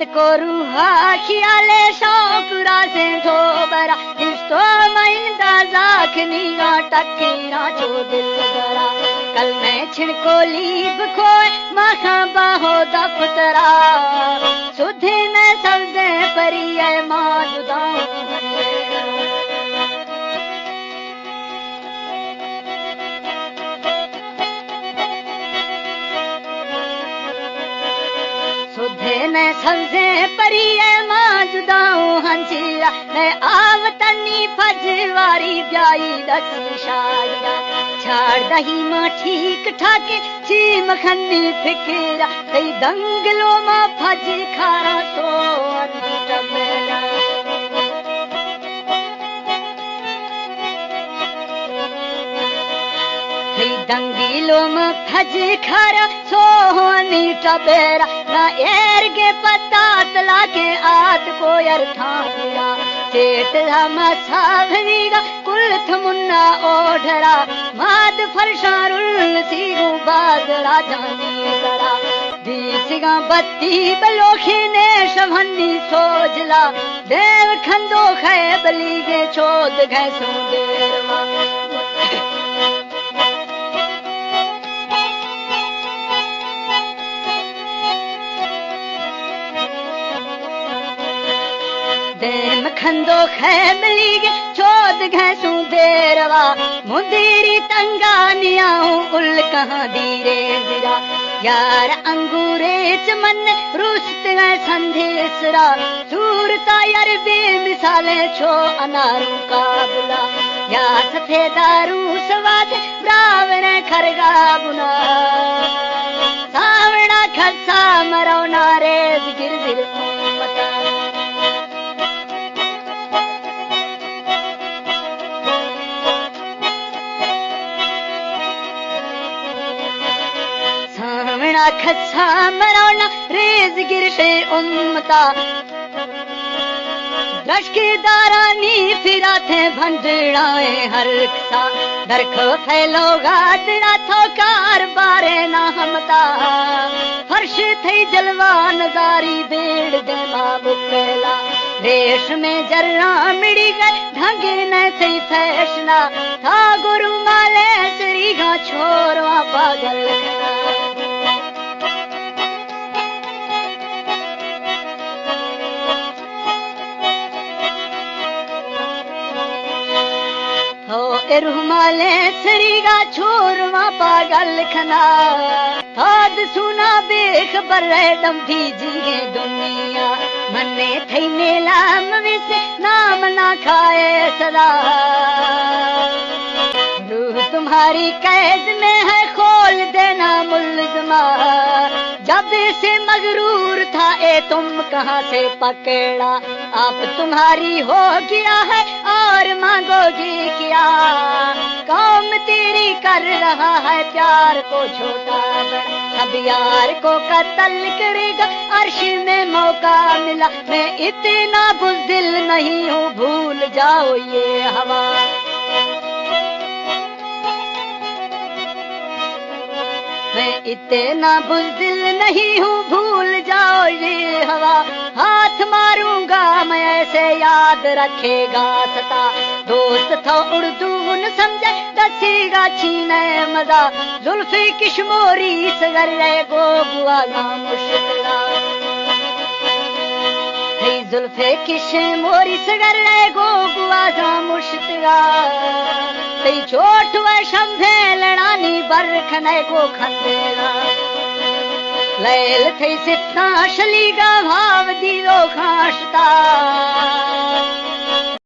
को रूहा खियाले शौकुरा से धोबरा तो महिंदा जाखनी टकीरा जो दिल बरा कल मैं छिड़को लीब खोए मखा बाहो दफ्तरा सुधे में सब्जे परी है मां जुदाऊं मैं समझे परी है मां जुदाऊं हंजीरा मैं आवतनी फजवारी ब्याई दसी शायरा छाड़ दही मां ठीक ठाके चीम खन्नी फिकिरा कई दंगलो मां फज खारा सो टबेला दंगीलो में फज खारा सोहनी टबेरा ना एर के पता तला के आत को यार ठाकरा सेठ रामा सावरीगा कुल थमुन्ना ओढ़रा माद फरशारुल सीगु बाजरा जानी करा दीसिगा बत्ती बलोखी ने शवन्नी सोजला देव खंदो खैबली के चोद घैसो देरवा खंदो खैबली के चोद घैसू देरवा मुदीरी तंगानियाऊं उल कहाँ दीरे जिरा यार अंगूरे चमन रुस्त गए संधेसरा सूरता यार बेमिसाले छो अनारू का बुला या सफेदारू सवाद ब्रावर खरगा बुना सावड़ा खसा मरो नारे गिर गिर मता खसा मरौना रेज गिरशे उन्मता द्रश के दारानी फिरा थे भंडराए हर सा दरखो फैलो गादरा थो कार बारे ना हमता फर्श थे जलवा नजारी बेड़ दे बुकेला रेश में जर्रा मिड़ी गए ढंगे न थे फैशना था गुरु माले श्री गा छोरवा पागल रुमाले सरीगा छोरवा पागल खना हाद सुना बेखबर दम भीजी दुनिया मने थई नेलाम विस नाम ना खाए सदा रूह तुम्हारी कैद में है खोल देना मुल्ज़मा जब से मगरूर था ए तुम कहाँ से पकड़ा आप तुम्हारी हो गया है और मांगोगी क्या कौम तेरी कर रहा है प्यार को छोटा बड़ा सब यार को कत्ल करेगा अर्श में मौका मिला मैं इतना बुज़दिल नहीं हूँ भूल जाओ ये हवा मैं इतना बुज़दिल नहीं हूँ भूल जाओ ये हवा हाथ मारूंगा मैं ऐसे याद रखेगा सता दोस्त था उर्दू न समझे दसीगा छीने मजा जुल्फे किशमोरी सगर गो बुआ ना मुश्किला जुल्फे किशमोरी सगर गो बुआ ना मुश्किला तई चोट व शंभे लड़ानी बरखने को खंदेला लैल थई सिफना शलीगा भाव दिलो खाशता